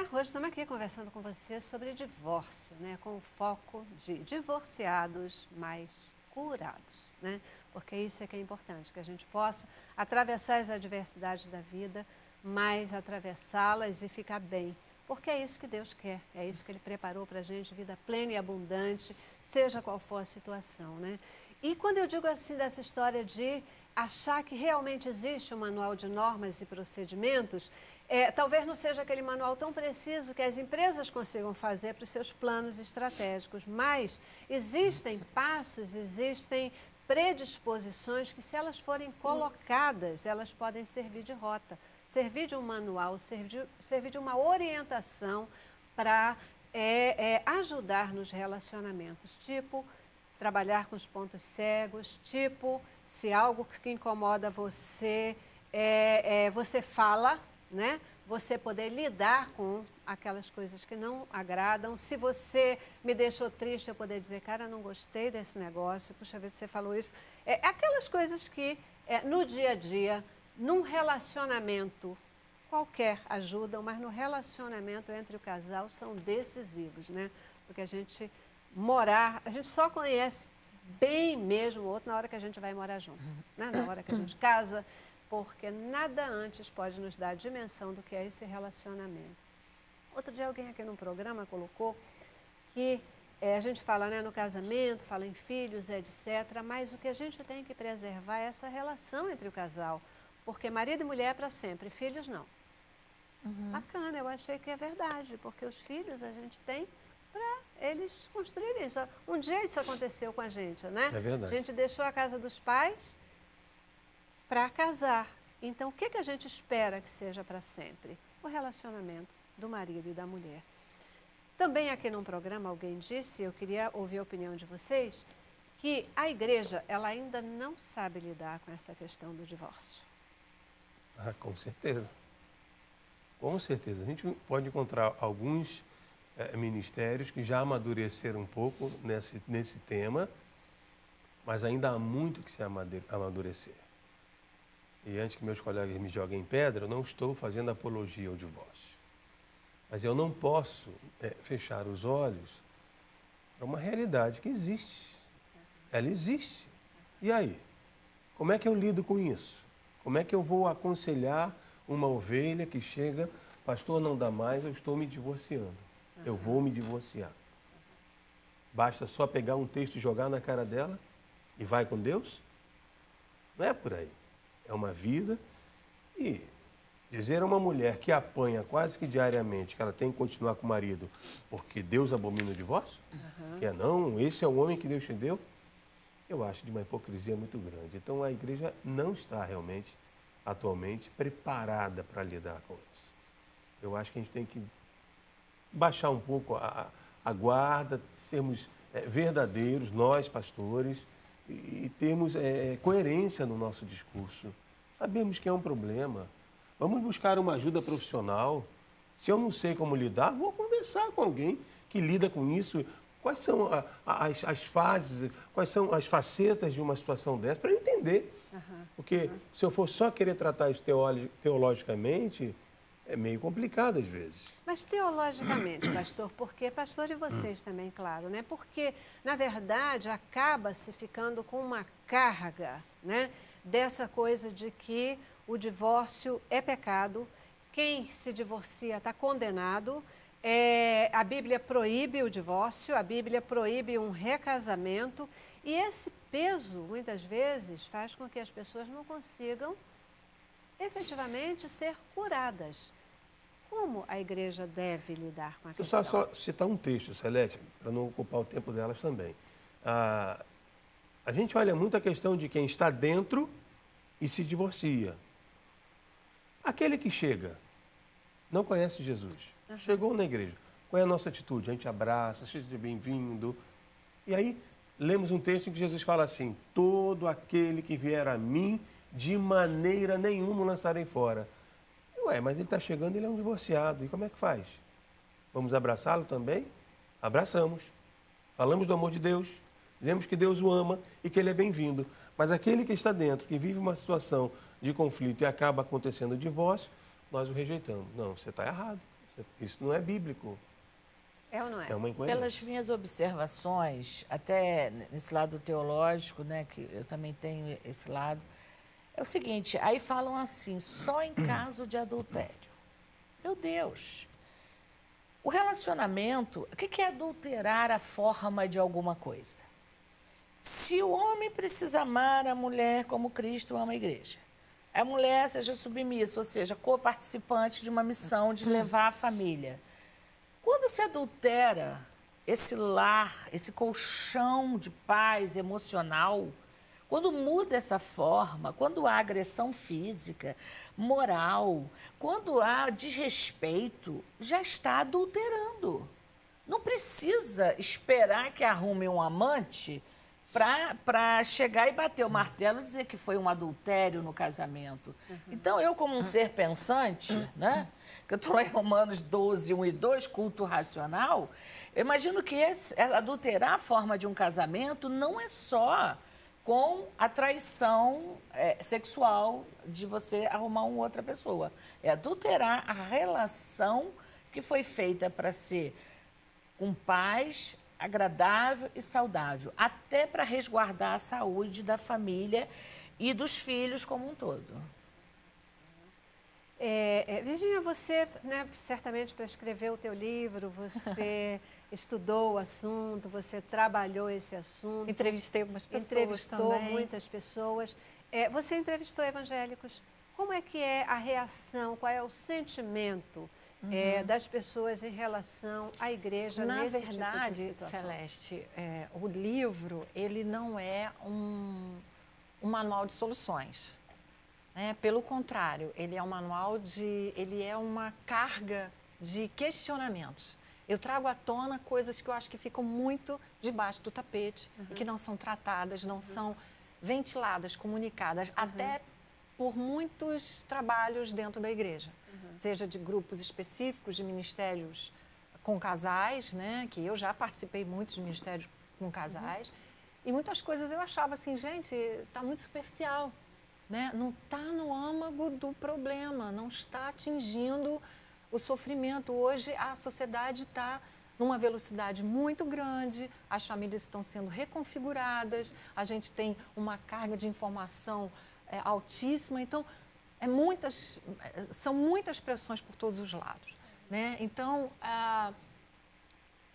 hoje estamos aqui conversando com você sobre divórcio, né? Com o foco de divorciados mais curados, né? Porque isso é que é importante, que a gente possa atravessar as adversidades da vida, mas atravessá-las e ficar bem. Porque é isso que Deus quer, é isso que Ele preparou para a gente, vida plena e abundante, seja qual for a situação, né? E quando eu digo assim dessa história de achar que realmente existe um manual de normas e procedimentos, talvez não seja aquele manual tão preciso que as empresas consigam fazer para os seus planos estratégicos, mas existem passos, existem predisposições que, se elas forem colocadas, elas podem servir de rota, servir de um manual, servir de uma orientação para ajudar nos relacionamentos, tipo trabalhar com os pontos cegos, tipo, se algo que incomoda você, você fala, né? Você poder lidar com aquelas coisas que não agradam. Se você me deixou triste, eu poder dizer, cara, não gostei desse negócio, puxa vida, você falou isso. Aquelas coisas que no dia a dia, num relacionamento qualquer ajudam, mas no relacionamento entre o casal são decisivos, né? Porque a gente só conhece bem mesmo o outro na hora que a gente vai morar junto, né? Na hora que a gente casa, porque nada antes pode nos dar a dimensão do que é esse relacionamento. Outro dia alguém aqui no programa colocou que a gente fala, né, no casamento, fala em filhos, etc., mas o que a gente tem que preservar é essa relação entre o casal, porque marido e mulher é para sempre, filhos não. Bacana, eu achei que é verdade, porque os filhos a gente tem para eles construírem isso. Um dia isso aconteceu com a gente, né? É verdade. A gente deixou a casa dos pais para casar. Então, o que a gente espera que seja para sempre? O relacionamento do marido e da mulher. Também aqui num programa alguém disse, eu queria ouvir a opinião de vocês, que a igreja ela ainda não sabe lidar com essa questão do divórcio. Ah, com certeza. Com certeza. A gente pode encontrar alguns ministérios que já amadureceram um pouco nesse tema, mas ainda há muito que se amadurecer. E antes que meus colegas me joguem pedra, eu não estou fazendo apologia ao divórcio. Mas eu não posso fechar os olhos para uma realidade que existe. Ela existe. E aí? Como é que eu lido com isso? Como é que eu vou aconselhar uma ovelha que chega, pastor, não dá mais, eu estou me divorciando. Eu vou me divorciar. Basta só pegar um texto e jogar na cara dela e vai com Deus? Não é por aí. É uma vida. E dizer a uma mulher que apanha quase que diariamente que ela tem que continuar com o marido porque Deus abomina o divórcio, que não, esse é o homem que Deus te deu, eu acho de uma hipocrisia muito grande. Então a igreja não está realmente, atualmente, preparada para lidar com isso. Eu acho que a gente tem que baixar um pouco a guarda, sermos verdadeiros, nós pastores, e termos coerência no nosso discurso. Sabemos que é um problema. Vamos buscar uma ajuda profissional. Se eu não sei como lidar, vou conversar com alguém que lida com isso. Quais são as fases, quais são as facetas de uma situação dessa, para eu entender. Porque se eu for só querer tratar isso teologicamente, é meio complicado às vezes. Mas teologicamente, pastor, porque, pastor e vocês também, claro, né? Porque, na verdade, acaba-se ficando com uma carga, né? Dessa coisa de que o divórcio é pecado, quem se divorcia está condenado, a Bíblia proíbe o divórcio, a Bíblia proíbe um recasamento, e esse peso, muitas vezes, faz com que as pessoas não consigam efetivamente ser curadas. Como a igreja deve lidar com a questão? Eu só citar um texto, Celeste, para não ocupar o tempo delas também. A gente olha muito a questão de quem está dentro e se divorcia. Aquele que chega, não conhece Jesus, chegou na igreja, qual é a nossa atitude? A gente abraça, seja bem-vindo. E aí, lemos um texto em que Jesus fala assim, todo aquele que vier a mim, de maneira nenhuma o lançarei fora. Ué, mas ele está chegando, ele é um divorciado. E como é que faz? Vamos abraçá-lo também? Abraçamos. Falamos do amor de Deus. Dizemos que Deus o ama e que ele é bem-vindo. Mas aquele que está dentro, que vive uma situação de conflito e acaba acontecendo o divórcio, nós o rejeitamos. Não, você está errado. Isso não é bíblico. É ou não é? É uma incoerência. Pelas minhas observações, até nesse lado teológico, né, que eu também tenho esse lado, é o seguinte, aí falam assim, só em caso de adultério. Meu Deus! O relacionamento, o que é adulterar a forma de alguma coisa? Se o homem precisa amar a mulher como Cristo ama a igreja, a mulher seja submissa, ou seja, coparticipante de uma missão de levar a família. Quando se adultera esse lar, esse colchão de paz emocional, quando muda essa forma, quando há agressão física, moral, quando há desrespeito, já está adulterando. Não precisa esperar que arrume um amante para chegar e bater o martelo e dizer que foi um adultério no casamento. Então, eu como um ser pensante, né, que eu estou lá em Romanos 12, 1 e 2, culto racional, eu imagino que adulterar a forma de um casamento não é só com a traição sexual de você arrumar uma outra pessoa. É adulterar a relação que foi feita para ser com paz, agradável e saudável, até para resguardar a saúde da família e dos filhos como um todo. Virgínia, você, né, certamente para escrever o teu livro, você estudou o assunto, você trabalhou esse assunto. Entrevistei algumas pessoas entrevistou também. muitas pessoas. Você entrevistou evangélicos. Como é que é a reação, qual é o sentimento das pessoas em relação à igreja nesse tipo de situação? Na verdade, Celeste, o livro, ele não é um manual de soluções. Pelo contrário, ele é um ele é uma carga de questionamentos. Eu trago à tona coisas que eu acho que ficam muito debaixo do tapete e que não são tratadas, não são ventiladas, comunicadas, até por muitos trabalhos dentro da igreja. Seja de grupos específicos, de ministérios com casais, né, que eu já participei muito de ministérios com casais, e muitas coisas eu achava assim, gente, está muito superficial. Né? Não está no âmago do problema, não está atingindo o sofrimento. Hoje a sociedade está numa velocidade muito grande, as famílias estão sendo reconfiguradas, a gente tem uma carga de informação altíssima, então são muitas pressões por todos os lados. Né? Então a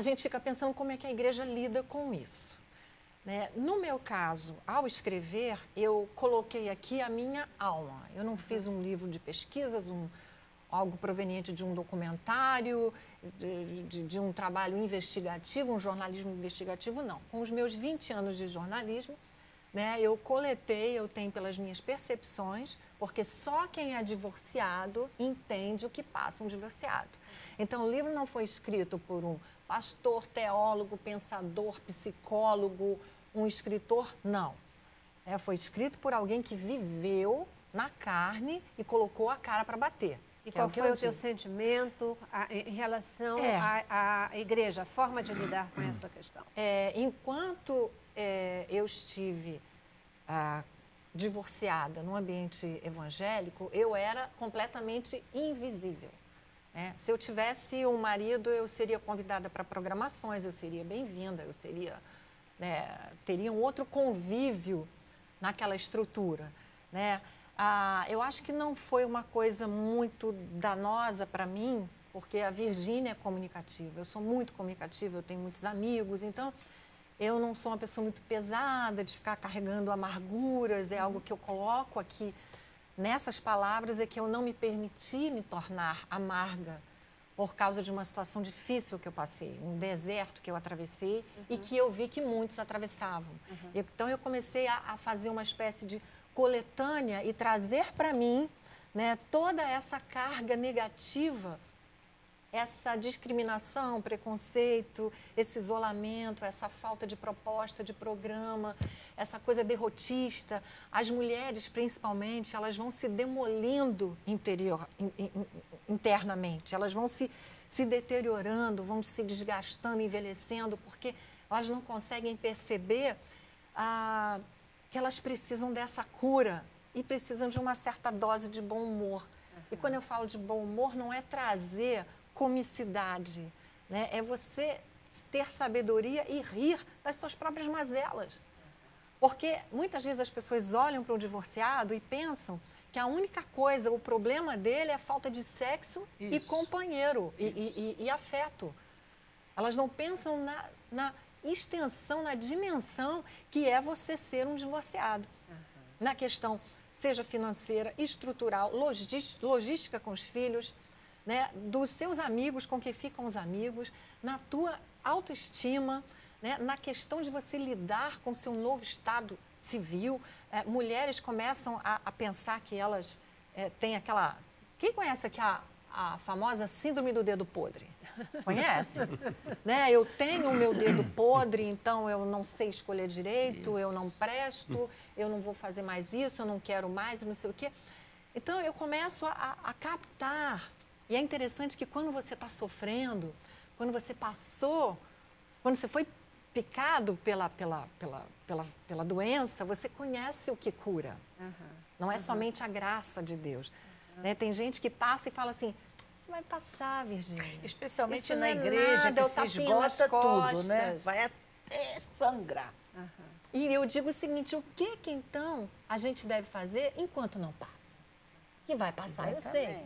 gente fica pensando como é que a igreja lida com isso. No meu caso, ao escrever, eu coloquei aqui a minha alma. Eu não fiz um livro de pesquisas, algo proveniente de um documentário, de um trabalho investigativo, um jornalismo investigativo, não. Com os meus 20 anos de jornalismo, eu coletei, eu tenho pelas minhas percepções, porque só quem é divorciado entende o que passa um divorciado. Então, o livro não foi escrito por um pastor, teólogo, pensador, psicólogo, um escritor, não. Foi escrito por alguém que viveu na carne e colocou a cara para bater. E qual foi o teu sentimento em relação à igreja, a forma de lidar com essa questão? Enquanto eu estive divorciada no ambiente evangélico, eu era completamente invisível. Se eu tivesse um marido, eu seria convidada para programações, eu seria bem-vinda, eu teria um outro convívio naquela estrutura. Eu acho que não foi uma coisa muito danosa para mim, porque a Virgínia é comunicativa, eu sou muito comunicativa, eu tenho muitos amigos, então eu não sou uma pessoa muito pesada de ficar carregando amarguras, é algo que eu coloco aqui nessas palavras, é que eu não me permiti me tornar amarga por causa de uma situação difícil que eu passei, um deserto que eu atravessei e que eu vi que muitos atravessavam. Então, eu comecei a fazer uma espécie de coletânea e trazer para mim toda essa carga negativa, essa discriminação, preconceito, esse isolamento, essa falta de proposta, de programa, essa coisa derrotista. As mulheres, principalmente, elas vão se demolindo internamente, elas vão se deteriorando, vão se desgastando, envelhecendo, porque elas não conseguem perceber que elas precisam dessa cura e precisam de uma certa dose de bom humor. E quando eu falo de bom humor, não é trazer comicidade, né? É você ter sabedoria e rir das suas próprias mazelas. Porque muitas vezes as pessoas olham para um divorciado e pensam que a única coisa, o problema dele é a falta de sexo e companheiro e afeto. Elas não pensam na extensão, na dimensão que é você ser um divorciado. Na questão, seja financeira, estrutural, logística com os filhos, né, dos seus amigos, com que ficam os amigos, na tua autoestima, né, na questão de você lidar com o seu novo estado civil. Mulheres começam a pensar que elas têm aquela... Quem conhece aqui a famosa síndrome do dedo podre? Conhece? Né? Eu tenho o meu dedo podre, então eu não sei escolher direito, eu não presto, eu não vou fazer mais isso, eu não quero mais, não sei o quê. Então eu começo a captar. E é interessante que quando você está sofrendo, quando você passou, quando você foi picado pela doença, você conhece o que cura. Não é somente a graça de Deus. Né? Tem gente que passa e fala assim, isso vai passar, Virgínia. Especialmente Isso na não é igreja, nada, que é o se tapinha nas esgota tudo, né? costas. Vai até sangrar. E eu digo o seguinte, o que então a gente deve fazer enquanto não passa? Que vai passar, eu sei.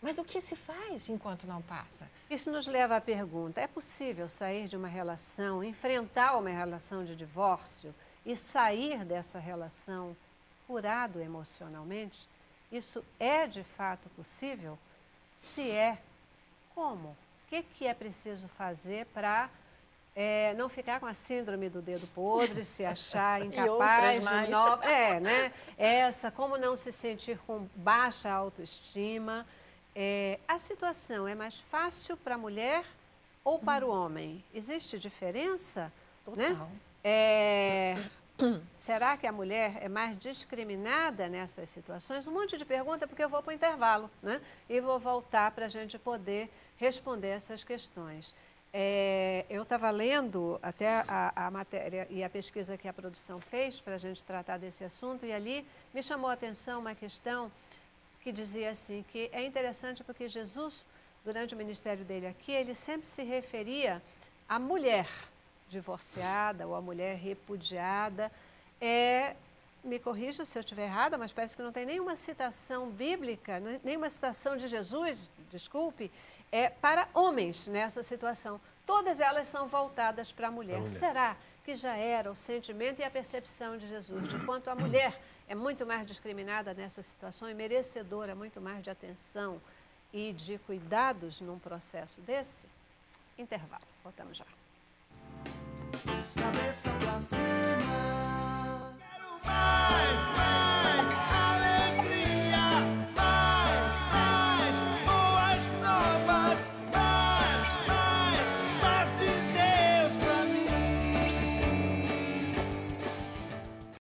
Mas o que se faz enquanto não passa? Isso nos leva à pergunta, é possível sair de uma relação, enfrentar uma relação de divórcio e sair dessa relação curado emocionalmente? Isso é de fato possível? Se é, como? O que é preciso fazer para não ficar com a síndrome do dedo podre, se achar incapaz de nova... né? Como não se sentir com baixa autoestima. A situação é mais fácil para a mulher ou para o homem? Existe diferença? Total. Né? Será que a mulher é mais discriminada nessas situações? Um monte de pergunta, porque eu vou para o intervalo, né? E vou voltar para a gente poder responder essas questões. Eu estava lendo até a matéria e a pesquisa que a produção fez para a gente tratar desse assunto, e ali me chamou a atenção uma questão que dizia assim, que é interessante porque Jesus, durante o ministério dele aqui, ele sempre se referia à mulher divorciada ou à mulher repudiada. Me corrija se eu estiver errada, mas parece que não tem nenhuma citação bíblica, nenhuma citação de Jesus, desculpe, para homens nessa situação. Todas elas são voltadas para a mulher. Será que já era o sentimento e a percepção de Jesus de quanto a mulher é muito mais discriminada nessa situação e merecedora muito mais de atenção e de cuidados num processo desse? Intervalo. Voltamos já. Cabeça pra cima.